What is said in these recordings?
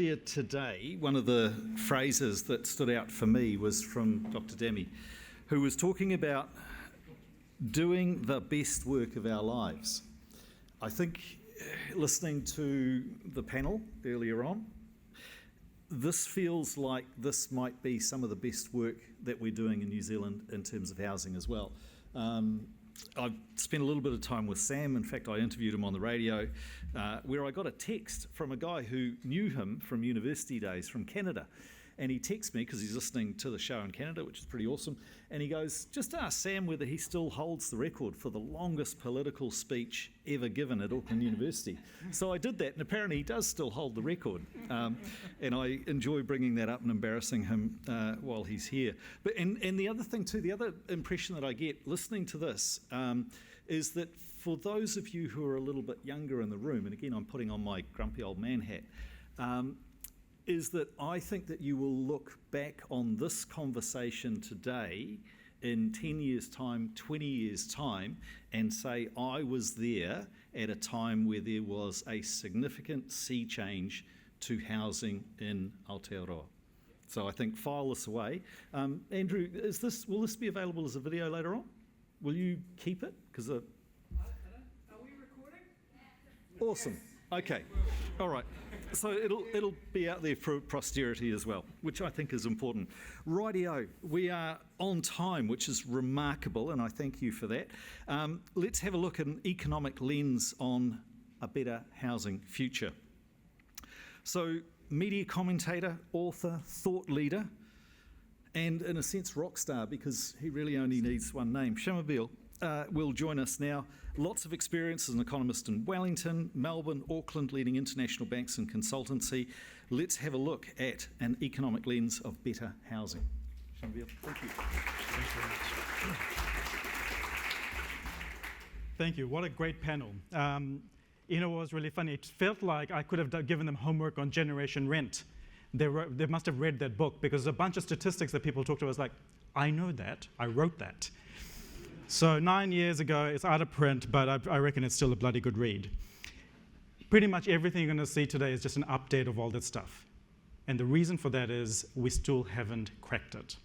earlier today, one of the phrases that stood out for me was from Dr. Demi, who was talking about doing the best work of our lives. I think listening to the panel earlier on, this feels like this might be some of the best work that we're doing in New Zealand in terms of housing as well. I've spent a little bit of time with Sam. In fact, I interviewed him on the radio where I got a text from a guy who knew him from university days from Canada. And he texts me because he's listening to the show in Canada, which is pretty awesome. And he goes, just ask Sam whether he still holds the record for the longest political speech ever given at Auckland University. So I did that, and apparently he does still hold the record. And I enjoy bringing that up and embarrassing him while he's here. But and the other thing too, the other impression that I get listening to this is that for those of you who are a little bit younger in the room, and again I'm putting on my grumpy old man hat, is that I think that you will look back on this conversation today in 10 years' time, 20 years' time, and say, I was there at a time where there was a significant sea change to housing in Aotearoa. So I think file this away. Andrew, will this be available as a video later on? Will you keep it? Because are we recording? Awesome. Okay. All right. So it'll be out there for posterity as well, which I think is important. Rightio, we are on time, which is remarkable, and I thank you for that. Let's have a look at an economic lens on a better housing future. So, media commentator, author, thought leader, and in a sense rock star, because he really only needs one name. Shamubeel will join us now. Lots of experience as an economist in Wellington, Melbourne, Auckland, leading international banks and consultancy. Let's have a look at an economic lens of better housing. Shamubeel, thank you. Thanks very much. Thank you. What a great panel. It was really funny. It felt like I could have given them homework on generation rent. They must have read that book, because a bunch of statistics that people talked about was like, I know that, I wrote that. So 9 years ago, it's out of print, but I reckon it's still a bloody good read. Pretty much everything you're going to see today is just an update of all that stuff. And the reason for that is we still haven't cracked it.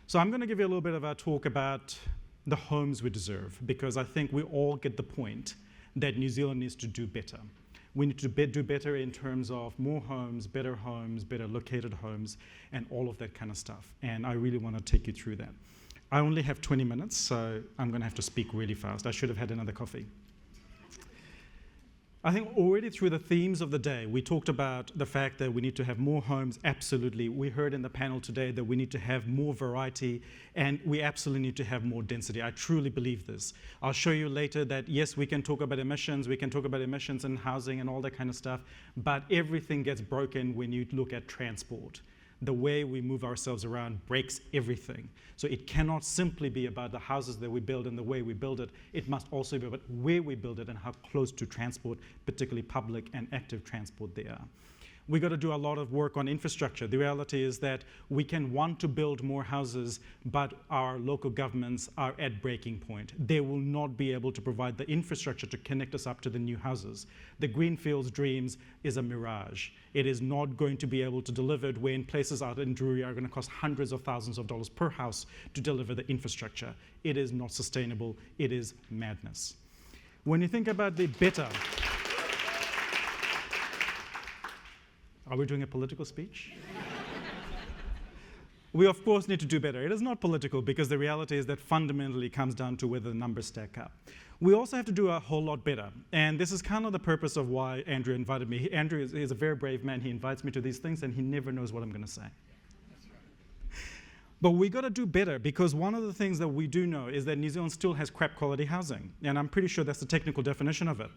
So I'm going to give you a little bit of a talk about the homes we deserve, because I think we all get the point that New Zealand needs to do better. We need to do better in terms of more homes, better located homes, and all of that kind of stuff. And I really want to take you through that. I only have 20 minutes, so I'm going to have to speak really fast. I should have had another coffee. I think already through the themes of the day, we talked about the fact that we need to have more homes, absolutely. We heard in the panel today that we need to have more variety, and we absolutely need to have more density. I truly believe this. I'll show you later that, yes, we can talk about emissions and housing and all that kind of stuff, but everything gets broken when you look at transport. The way we move ourselves around breaks everything. So it cannot simply be about the houses that we build and the way we build it. It must also be about where we build it and how close to transport, particularly public and active transport, they are. We've got to do a lot of work on infrastructure. The reality is that we can want to build more houses, but our local governments are at breaking point. They will not be able to provide the infrastructure to connect us up to the new houses. The Greenfields Dreams is a mirage. It is not going to be able to deliver it when places out in Drury are going to cost hundreds of thousands of dollars per house to deliver the infrastructure. It is not sustainable. It is madness. When you think about the better, are we doing a political speech? We, of course, need to do better. It is not political, because the reality is that fundamentally it comes down to whether the numbers stack up. We also have to do a whole lot better. And this is kind of the purpose of why Andrew invited me. Andrew is a very brave man. He invites me to these things, and he never knows what I'm going to say. But we got to do better, because one of the things that we do know is that New Zealand still has crap quality housing. And I'm pretty sure that's the technical definition of it.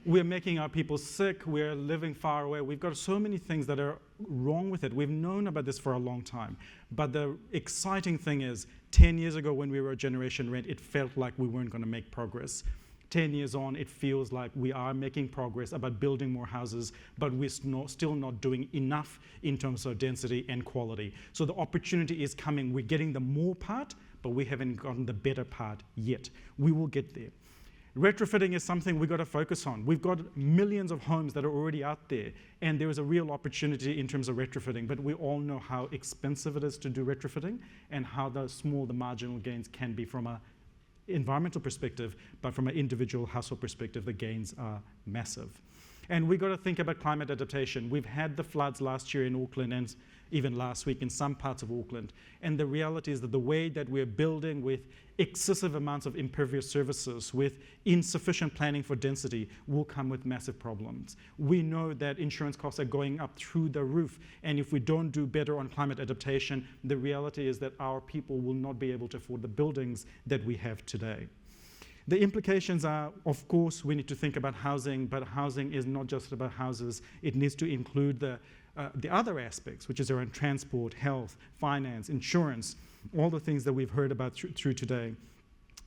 We're making our people sick, we're living far away, we've got so many things that are wrong with it. We've known about this for a long time. But the exciting thing is, 10 years ago when we were Generation Rent, it felt like we weren't going to make progress. 10 years on, it feels like we are making progress about building more houses, but we're still not doing enough in terms of density and quality. So the opportunity is coming. We're getting the more part, but we haven't gotten the better part yet. We will get there. Retrofitting is something we've got to focus on. We've got millions of homes that are already out there, and there is a real opportunity in terms of retrofitting, but we all know how expensive it is to do retrofitting and how small the marginal gains can be from an environmental perspective, but from an individual household perspective, the gains are massive. And we've got to think about climate adaptation. We've had the floods last year in Auckland and even last week in some parts of Auckland. And the reality is that the way that we're building with excessive amounts of impervious surfaces, with insufficient planning for density, will come with massive problems. We know that insurance costs are going up through the roof. And if we don't do better on climate adaptation, the reality is that our people will not be able to afford the buildings that we have today. The implications are, of course, we need to think about housing, but housing is not just about houses. It needs to include the other aspects, which is around transport, health, finance, insurance, all the things that we've heard about through today.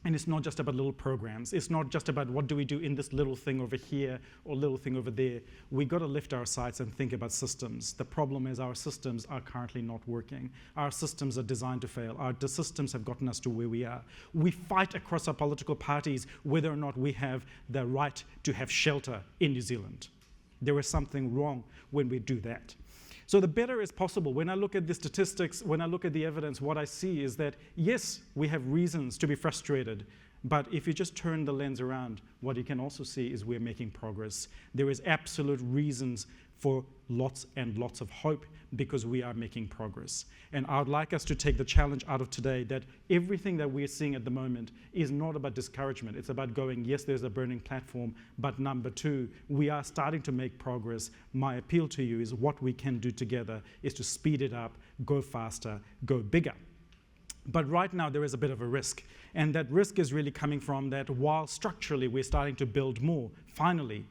And it's not just about little programs. It's not just about what do we do in this little thing over here or little thing over there. We've got to lift our sights and think about systems. The problem is our systems are currently not working. Our systems are designed to fail. The systems have gotten us to where we are. We fight across our political parties whether or not we have the right to have shelter in New Zealand. There is something wrong when we do that. So the better is possible. When I look at the statistics, when I look at the evidence, what I see is that, yes, we have reasons to be frustrated, but if you just turn the lens around, what you can also see is we're making progress. There is absolute reasons for lots and lots of hope because we are making progress. And I would like us to take the challenge out of today that everything that we're seeing at the moment is not about discouragement. It's about going, yes, there's a burning platform, but number two, we are starting to make progress. My appeal to you is what we can do together is to speed it up, go faster, go bigger. But right now there is a bit of a risk, and that risk is really coming from that while structurally we're starting to build more, finally,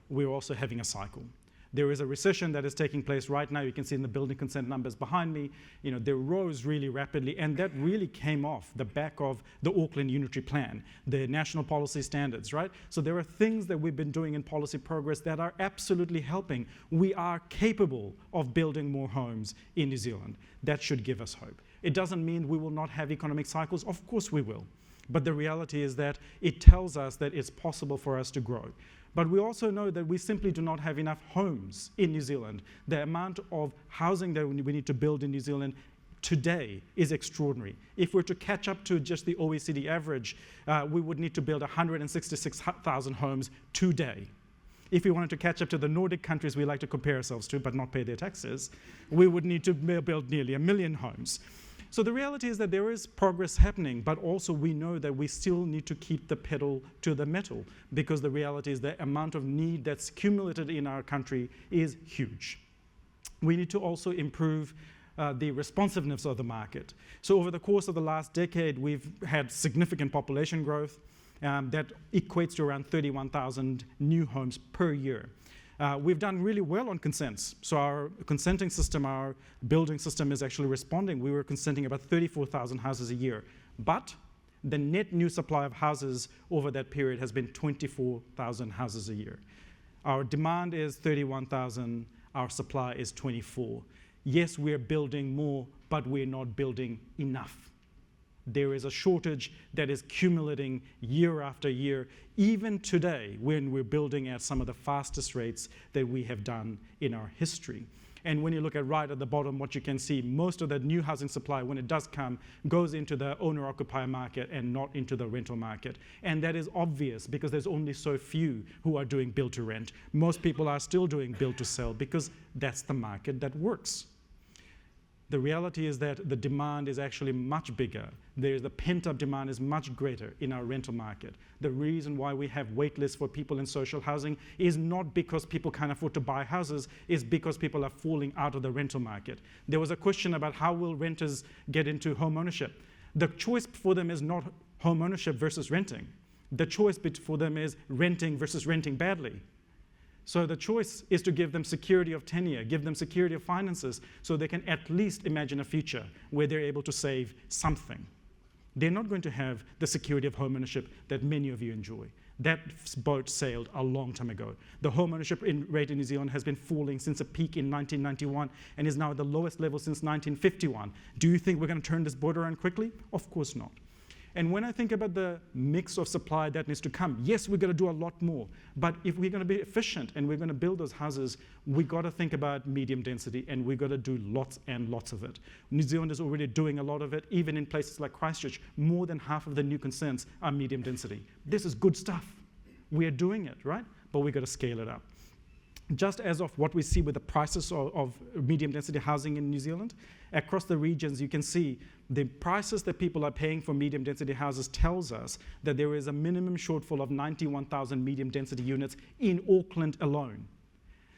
we're also having a cycle. There is a recession that is taking place right now. You can see in the building consent numbers behind me. They rose really rapidly, and that really came off the back of the Auckland Unitary Plan, the national policy standards, right? So there are things that we've been doing in policy progress that are absolutely helping. We are capable of building more homes in New Zealand. That should give us hope. It doesn't mean we will not have economic cycles. Of course we will. But the reality is that it tells us that it's possible for us to grow. But we also know that we simply do not have enough homes in New Zealand. The amount of housing that we need to build in New Zealand today is extraordinary. If we're to catch up to just the OECD average, we would need to build 166,000 homes today. If we wanted to catch up to the Nordic countries we like to compare ourselves to but not pay their taxes, we would need to build nearly 1 million homes. So the reality is that there is progress happening, but also we know that we still need to keep the pedal to the metal because the reality is the amount of need that's accumulated in our country is huge. We need to also improve the responsiveness of the market. So over the course of the last decade, we've had significant population growth that equates to around 31,000 new homes per year. We've done really well on consents. So our consenting system, our building system is actually responding. We were consenting about 34,000 houses a year. But the net new supply of houses over that period has been 24,000 houses a year. Our demand is 31,000. Our supply is 24. Yes, we're building more, but we're not building enough. There is a shortage that is accumulating year after year, even today when we're building at some of the fastest rates that we have done in our history. And when you look at right at the bottom, what you can see, most of the new housing supply, when it does come, goes into the owner-occupier market and not into the rental market. And that is obvious because there's only so few who are doing build-to-rent. Most people are still doing build-to-sell because that's the market that works. The reality is that the demand is actually much bigger. The pent-up demand is much greater in our rental market. The reason why we have wait lists for people in social housing is not because people can't afford to buy houses, it's because people are falling out of the rental market. There was a question about how will renters get into home ownership. The choice for them is not home ownership versus renting. The choice for them is renting versus renting badly. So the choice is to give them security of tenure, give them security of finances, so they can at least imagine a future where they're able to save something. They're not going to have the security of home ownership that many of you enjoy. That boat sailed a long time ago. The home ownership rate in New Zealand has been falling since a peak in 1991 and is now at the lowest level since 1951. Do you think we're going to turn this boat around quickly? Of course not. And when I think about the mix of supply that needs to come, yes, we're going to do a lot more. But if we're going to be efficient and we're going to build those houses, we've got to think about medium density, and we've got to do lots and lots of it. New Zealand is already doing a lot of it. Even in places like Christchurch, more than half of the new consents are medium density. This is good stuff. We are doing it, right? But we've got to scale it up. Just as of what we see with the prices of medium density housing in New Zealand, across the regions you can see the prices that people are paying for medium density houses tells us that there is a minimum shortfall of 91,000 medium density units in Auckland alone.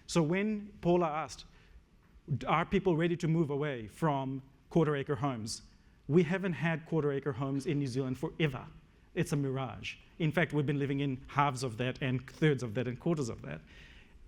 So when Paula asked, are people ready to move away from quarter acre homes? We haven't had quarter acre homes in New Zealand forever. It's a mirage. In fact, we've been living in halves of that and thirds of that and quarters of that.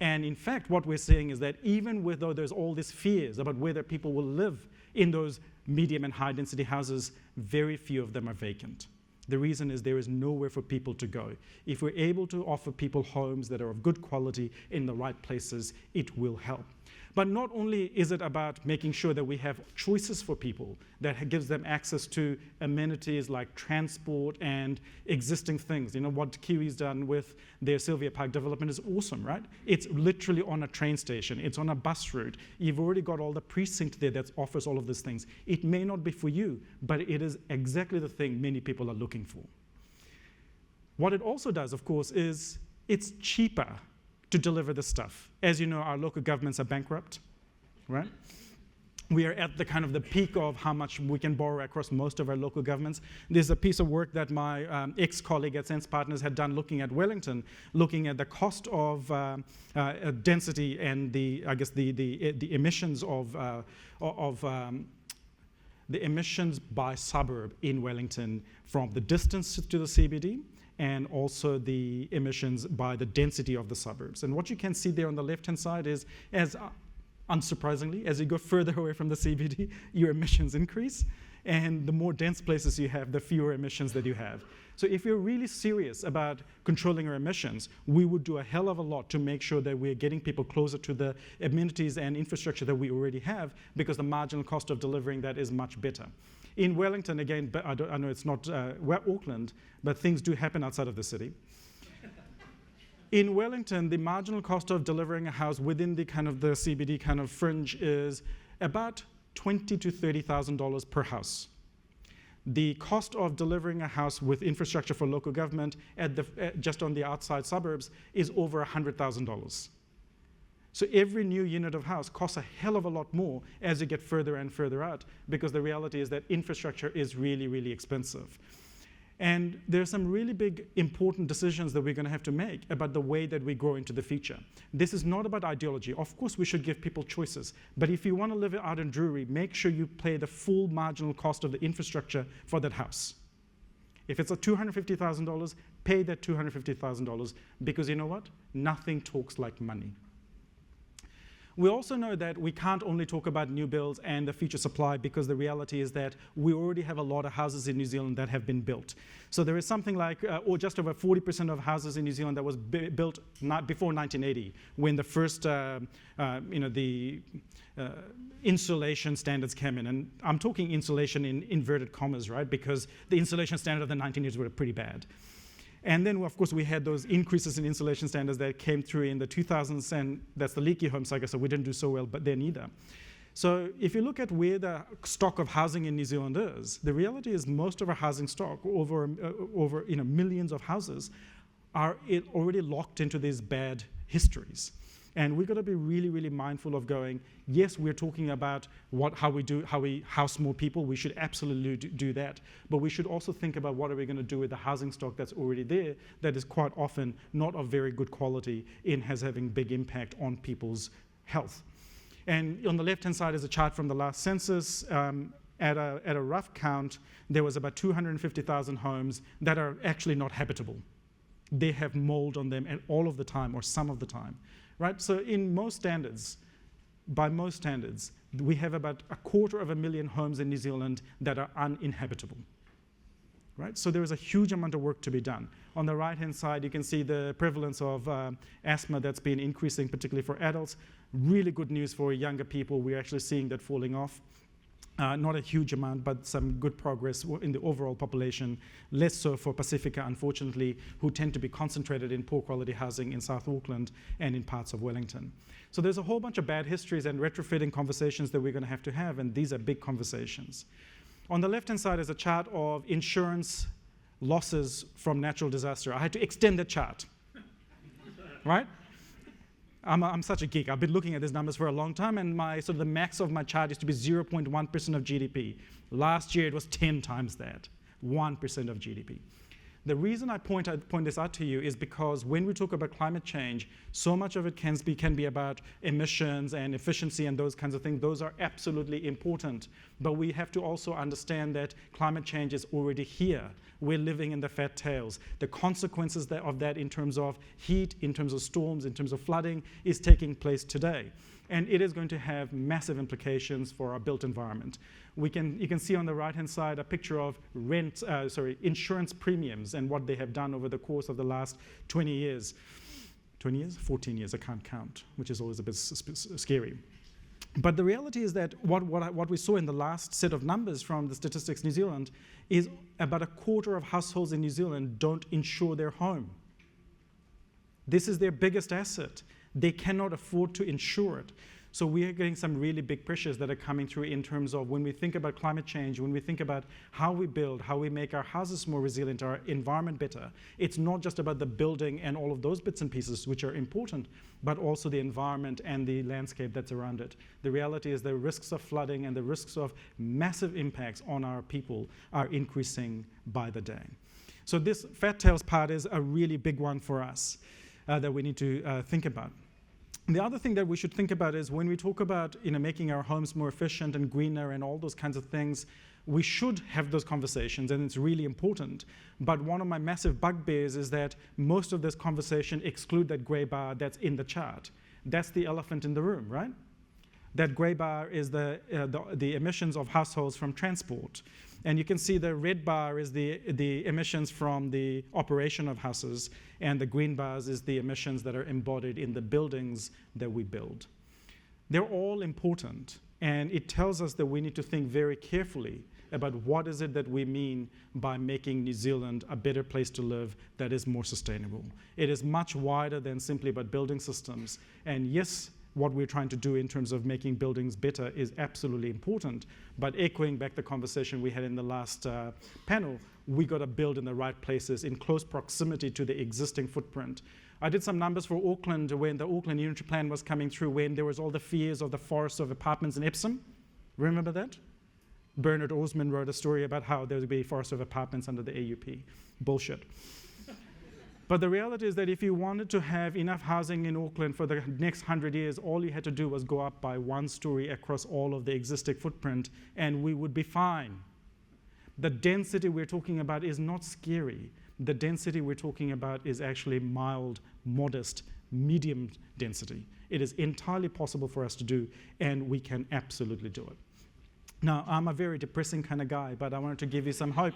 And in fact, what we're seeing is that even though there's all these fears about whether people will live in those medium and high density houses, very few of them are vacant. The reason is there is nowhere for people to go. If we're able to offer people homes that are of good quality in the right places, it will help. But not only is it about making sure that we have choices for people that gives them access to amenities like transport and existing things. You know, what Kiwi's done with their Sylvia Park development is awesome, right? It's literally on a train station. It's on a bus route. You've already got all the precinct there that offers all of these things. It may not be for you, but it is exactly the thing many people are looking for. What it also does, of course, is it's cheaper to deliver this stuff. As you know, our local governments are bankrupt, right? We are at the kind of the peak of how much we can borrow across most of our local governments. There's a piece of work that my ex-colleague at Sense Partners had done looking at Wellington, looking at the cost of density and the emissions of the emissions by suburb in Wellington from the distance to the CBD, and also the emissions by the density of the suburbs. And what you can see there on the left-hand side is, as unsurprisingly, as you go further away from the CBD, your emissions increase, and the more dense places you have, the fewer emissions that you have. So if you're really serious about controlling our emissions, we would do a hell of a lot to make sure that we're getting people closer to the amenities and infrastructure that we already have, because the marginal cost of delivering that is much better. In Wellington, again, but I know it's not Auckland, but things do happen outside of the city. In Wellington, the marginal cost of delivering a house within the kind of the CBD kind of fringe is about $20,000 to $30,000 per house. The cost of delivering a house with infrastructure for local government just on the outside suburbs is over $100,000. So every new unit of house costs a hell of a lot more as you get further and further out, because the reality is that infrastructure is really, really expensive. And there are some really big, important decisions that we're going to have to make about the way that we grow into the future. This is not about ideology. Of course, we should give people choices. But if you want to live out in Drury, make sure you pay the full marginal cost of the infrastructure for that house. If it's a $250,000, pay that $250,000, because you know what? Nothing talks like money. We also know that we can't only talk about new builds and the future supply, because the reality is that we already have a lot of houses in New Zealand that have been built. So there is something like, or just over 40% of houses in New Zealand that was built not before 1980, when the first, insulation standards came in. And I'm talking insulation in inverted commas, right? Because the insulation standard of the 1980s were pretty bad. And then, of course, we had those increases in insulation standards that came through in the 2000s, and that's the leaky home cycle, so we didn't do so well but then either. So if you look at where the stock of housing in New Zealand is, the reality is most of our housing stock, over millions of houses, are already locked into these bad histories. And we've got to be really, really mindful of going, yes, we're talking about how we house more people. We should absolutely do that. But we should also think about what are we going to do with the housing stock that's already there, that is quite often not of very good quality and has having big impact on people's health. And on the left-hand side is a chart from the last census. At a rough count, there was about 250,000 homes that are actually not habitable. They have mold on them all of the time or some of the time. Right? So in most standards, by most standards, we have about 250,000 homes in New Zealand that are uninhabitable. Right? So there is a huge amount of work to be done. On the right-hand side, you can see the prevalence of asthma that's been increasing, particularly for adults. Really good news for younger people. We're actually seeing that falling off. Not a huge amount, but some good progress in the overall population, less so for Pacifica, unfortunately, who tend to be concentrated in poor quality housing in South Auckland and in parts of Wellington. So there's a whole bunch of bad histories and retrofitting conversations that we're going to have, and these are big conversations. On the left-hand side is a chart of insurance losses from natural disaster. I had to extend the chart, right? I'm such a geek. I've been looking at these numbers for a long time, and the max of my chart used to be 0.1% of GDP. Last year, it was 10 times that, 1% of GDP. The reason I point this out to you is because when we talk about climate change, so much of it can be about emissions and efficiency and those kinds of things. Those are absolutely important. But we have to also understand that climate change is already here. We're living in the fat tails. The consequences of that in terms of heat, in terms of storms, in terms of flooding is taking place today. And it is going to have massive implications for our built environment. You can see on the right-hand side a picture of insurance premiums and what they have done over the course of the last 20 years. 20 years? 14 years, I can't count, which is always a bit scary. But the reality is that what we saw in the last set of numbers from the Statistics New Zealand is about a quarter of households in New Zealand don't insure their home. This is their biggest asset. They cannot afford to insure it. So we are getting some really big pressures that are coming through in terms of when we think about climate change, when we think about how we build, how we make our houses more resilient, our environment better. It's not just about the building and all of those bits and pieces, which are important, but also the environment and the landscape that's around it. The reality is the risks of flooding and the risks of massive impacts on our people are increasing by the day. So this fat tails part is a really big one for us that we need to think about. The other thing that we should think about is when we talk about making our homes more efficient and greener and all those kinds of things, we should have those conversations, and it's really important. But one of my massive bugbears is that most of this conversation exclude that grey bar that's in the chart. That's the elephant in the room, right? That grey bar is the emissions of households from transport. And you can see the red bar is the emissions from the operation of houses, and the green bars is the emissions that are embodied in the buildings that we build. They're all important, and it tells us that we need to think very carefully about what is it that we mean by making New Zealand a better place to live that is more sustainable. It is much wider than simply about building systems. And yes, what we're trying to do in terms of making buildings better is absolutely important. But echoing back the conversation we had in the last panel, we got to build in the right places in close proximity to the existing footprint. I did some numbers for Auckland when the Auckland Unitary Plan was coming through, when there was all the fears of the forest of apartments in Epsom. Remember that? Bernard Osman wrote a story about how there would be a forest of apartments under the AUP. Bullshit. But the reality is that if you wanted to have enough housing in Auckland for the next 100 years, all you had to do was go up by one story across all of the existing footprint, and we would be fine. The density we're talking about is not scary. The density we're talking about is actually mild, modest, medium density. It is entirely possible for us to do, and we can absolutely do it. Now, I'm a very depressing kind of guy, but I wanted to give you some hope.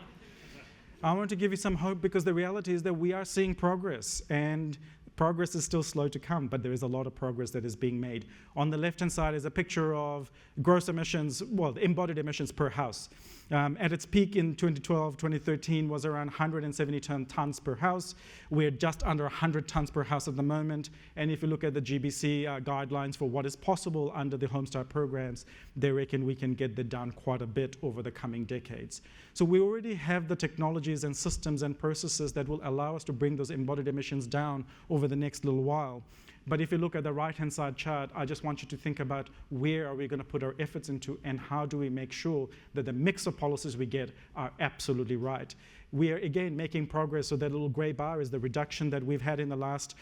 I want to give you some hope because the reality is that we are seeing progress, and progress is still slow to come, but there is a lot of progress that is being made. On the left-hand side is a picture of gross emissions, well, embodied emissions per house. At its peak in 2012, 2013 was around 170 tons per house. We're just under 100 tons per house at the moment. And if you look at the GBC guidelines for what is possible under the Homestart programs, they reckon we can get that down quite a bit over the coming decades. So we already have the technologies and systems and processes that will allow us to bring those embodied emissions down over the next little while. But if you look at the right-hand side chart, I just want you to think about where are we going to put our efforts into, and how do we make sure that the mix of policies we get are absolutely right. We are, again, making progress. So that little gray bar is the reduction that we've had in the last,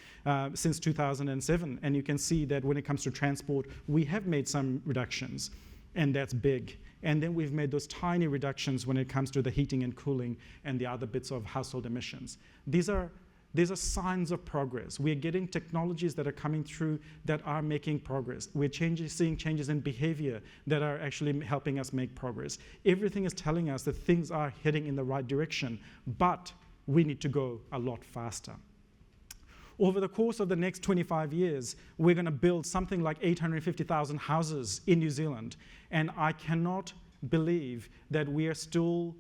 since 2007. And you can see that when it comes to transport, we have made some reductions, and that's big. And then we've made those tiny reductions when it comes to the heating and cooling and the other bits of household emissions. These are signs of progress. We're getting technologies that are coming through that are making progress. We're seeing changes in behavior that are actually helping us make progress. Everything is telling us that things are heading in the right direction, but we need to go a lot faster. Over the course of the next 25 years, we're going to build something like 850,000 houses in New Zealand, and I cannot believe that we are still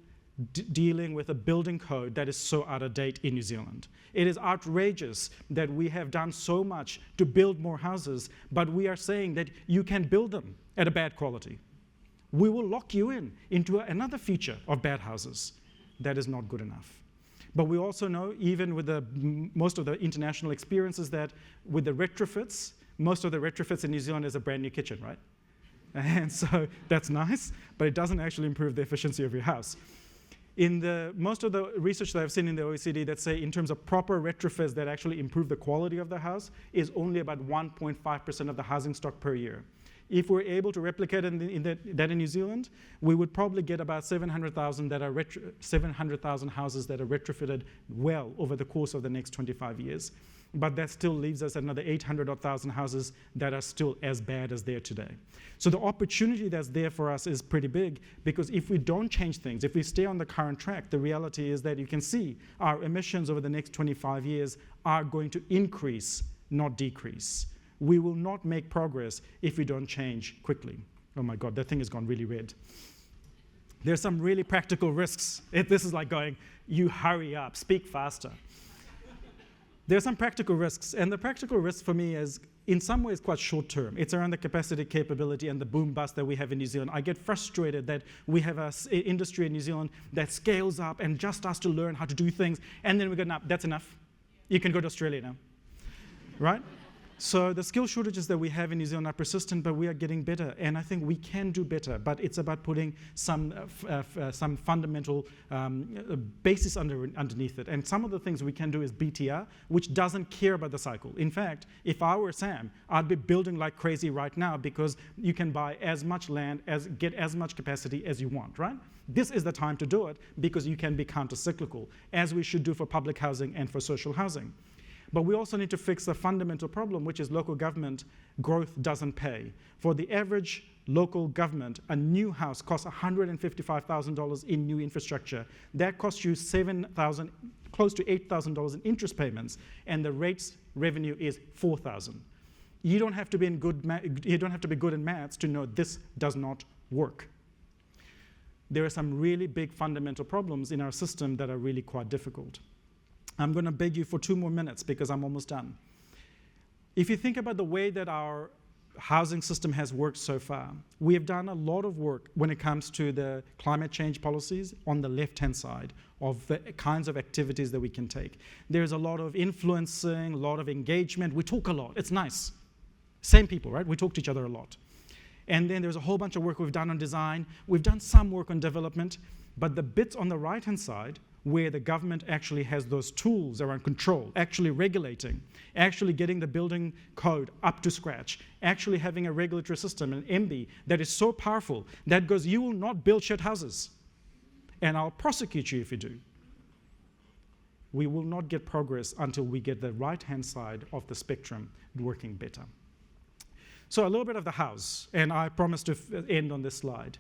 dealing with a building code that is so out of date in New Zealand. It is outrageous that we have done so much to build more houses, but we are saying that you can build them at a bad quality. We will lock you into another feature of bad houses. That is not good enough. But we also know, even with most of the international experiences, that with the retrofits, most of the retrofits in New Zealand is a brand new kitchen, right? And so that's nice, but it doesn't actually improve the efficiency of your house. Most of the research that I've seen in the OECD that say in terms of proper retrofits that actually improve the quality of the house is only about 1.5% of the housing stock per year. If we're able to replicate that in New Zealand, we would probably get about 700,000 houses that are retrofitted well over the course of the next 25 years. But that still leaves us another 800,000 houses that are still as bad as they are today. So the opportunity that's there for us is pretty big, because if we don't change things, if we stay on the current track, the reality is that you can see our emissions over the next 25 years are going to increase, not decrease. We will not make progress if we don't change quickly. Oh my God, that thing has gone really red. There's some really practical risks. This is like going, you hurry up, speak faster. There are some practical risks, and the practical risk for me is in some ways quite short term. It's around the capacity, capability, and the boom bust that we have in New Zealand. I get frustrated that we have an industry in New Zealand that scales up and just has to learn how to do things, and then we go, nah, that's enough. You can go to Australia now, right? So the skill shortages that we have in New Zealand are persistent, but we are getting better, and I think we can do better, but it's about putting some fundamental basis underneath it. And some of the things we can do is BTR, which doesn't care about the cycle. In fact, if I were Sam, I'd be building like crazy right now, because you can buy as much land, get as much capacity as you want, right? This is the time to do it, because you can be counter-cyclical, as we should do for public housing and for social housing. But we also need to fix the fundamental problem, which is local government growth doesn't pay. For the average local government, a new house costs $155,000 in new infrastructure. That costs you $7,000, close to $8,000 in interest payments, and the rates revenue is $4,000. You don't have to be good in maths to know this does not work. There are some really big fundamental problems in our system that are really quite difficult. I'm going to beg you for 2 more minutes because I'm almost done. If you think about the way that our housing system has worked so far, we have done a lot of work when it comes to the climate change policies on the left-hand side of the kinds of activities that we can take. There's a lot of influencing, a lot of engagement. We talk a lot. It's nice. Same people, right? We talk to each other a lot. And then there's a whole bunch of work we've done on design. We've done some work on development. But the bits on the right-hand side, where the government actually has those tools around control, actually regulating, actually getting the building code up to scratch, actually having a regulatory system, an MB, that is so powerful that goes, you will not build shit houses, and I'll prosecute you if you do. We will not get progress until we get the right-hand side of the spectrum working better. So a little bit of the house, and I promise to end on this slide.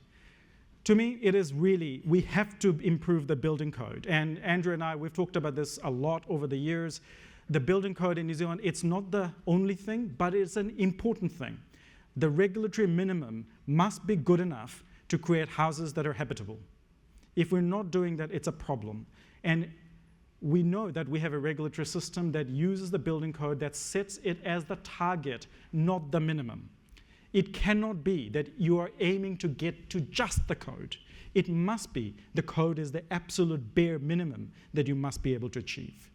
To me, it is really, we have to improve the building code. And Andrew and I, we've talked about this a lot over the years. The building code in New Zealand, it's not the only thing, but it's an important thing. The regulatory minimum must be good enough to create houses that are habitable. If we're not doing that, it's a problem. And we know that we have a regulatory system that uses the building code that sets it as the target, not the minimum. It cannot be that you are aiming to get to just the code. It must be the code is the absolute bare minimum that you must be able to achieve.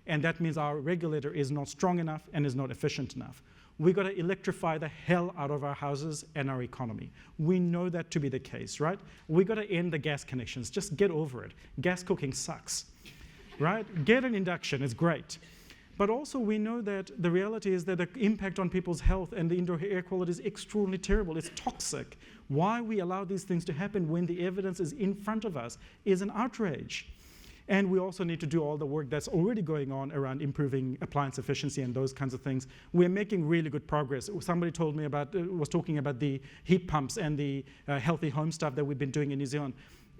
And that means our regulator is not strong enough and is not efficient enough. We've got to electrify the hell out of our houses and our economy. We know that to be the case, right? We've got to end the gas connections. Just get over it. Gas cooking sucks, right? Get an induction, it's great. But also we know that the reality is that the impact on people's health and the indoor air quality is extraordinarily terrible. It's toxic. Why we allow these things to happen when the evidence is in front of us is an outrage. And we also need to do all the work that's already going on around improving appliance efficiency and those kinds of things. We're making really good progress. Somebody told me about, was talking about the heat pumps and the healthy home stuff that we've been doing in New Zealand.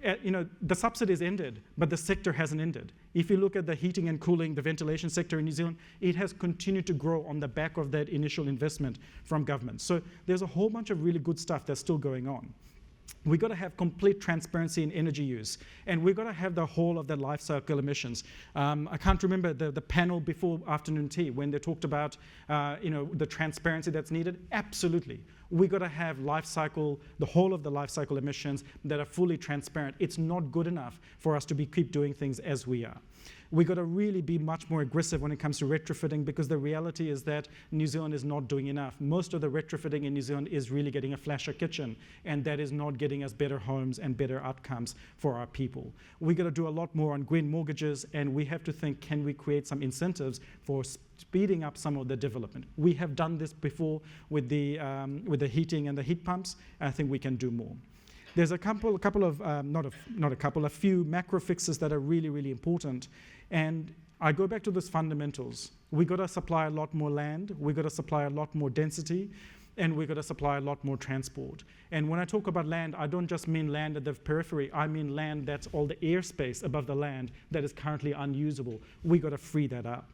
The subsidies ended, but the sector hasn't ended. If you look at the heating and cooling, the ventilation sector in New Zealand, it has continued to grow on the back of that initial investment from government. So there's a whole bunch of really good stuff that's still going on. We've got to have complete transparency in energy use, and we've got to have the whole of the life cycle emissions. I can't remember the panel before afternoon tea when they talked about the transparency that's needed. Absolutely. We've got to have the whole of the life cycle emissions that are fully transparent. It's not good enough for us to keep doing things as we are. We've got to really be much more aggressive when it comes to retrofitting, because the reality is that New Zealand is not doing enough. Most of the retrofitting in New Zealand is really getting a flasher kitchen, and that is not getting us better homes and better outcomes for our people. We've got to do a lot more on green mortgages, and we have to think, can we create some incentives for speeding up some of the development? We have done this before with the heating and the heat pumps, and I think we can do more. There's a few macro fixes that are really, really important. And I go back to those fundamentals. We got to supply a lot more land, we got to supply a lot more density, and we got to supply a lot more transport. And when I talk about land, I don't just mean land at the periphery, I mean land that's all the airspace above the land that is currently unusable. We got to free that up.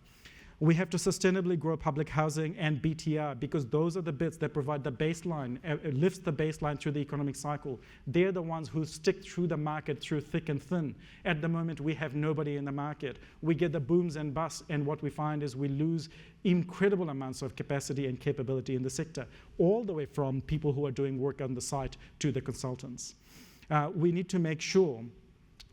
We have to sustainably grow public housing and BTR, because those are the bits that provide the baseline, lifts the baseline through the economic cycle. They're the ones who stick through the market through thick and thin. At the moment, we have nobody in the market. We get the booms and busts, and what we find is we lose incredible amounts of capacity and capability in the sector, all the way from people who are doing work on the site to the consultants. We need to make sure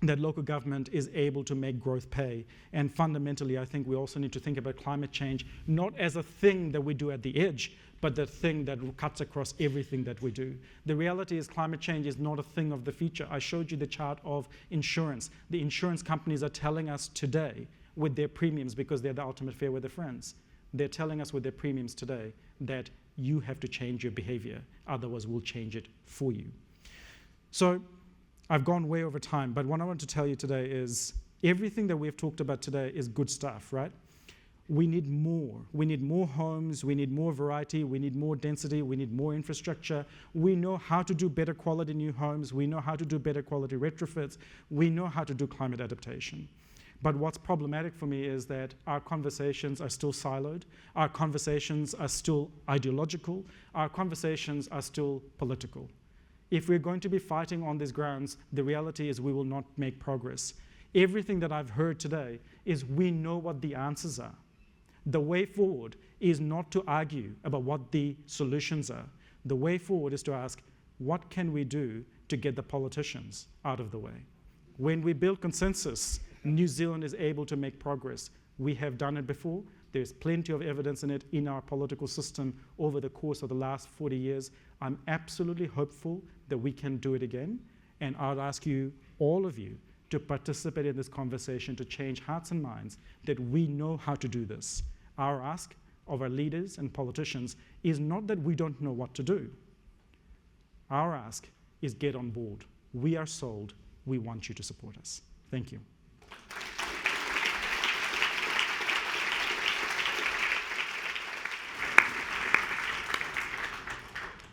that local government is able to make growth pay. And fundamentally, I think we also need to think about climate change, not as a thing that we do at the edge, but the thing that cuts across everything that we do. The reality is climate change is not a thing of the future. I showed you the chart of insurance. The insurance companies are telling us today with their premiums, because they're the ultimate fair weather friends, they're telling us with their premiums today that you have to change your behavior, otherwise we'll change it for you. So I've gone way over time, but what I want to tell you today is everything that we've talked about today is good stuff, right? We need more. We need more homes, we need more variety, we need more density, we need more infrastructure. We know how to do better quality new homes, we know how to do better quality retrofits, we know how to do climate adaptation. But what's problematic for me is that our conversations are still siloed, our conversations are still ideological, our conversations are still political. If we're going to be fighting on these grounds, the reality is we will not make progress. Everything that I've heard today is we know what the answers are. The way forward is not to argue about what the solutions are. The way forward is to ask, what can we do to get the politicians out of the way? When we build consensus, New Zealand is able to make progress. We have done it before. There's plenty of evidence in it in our political system over the course of the last 40 years. I'm absolutely hopeful that we can do it again. And I'd ask you, all of you, to participate in this conversation to change hearts and minds that we know how to do this. Our ask of our leaders and politicians is not that we don't know what to do. Our ask is get on board. We are sold. We want you to support us. Thank you.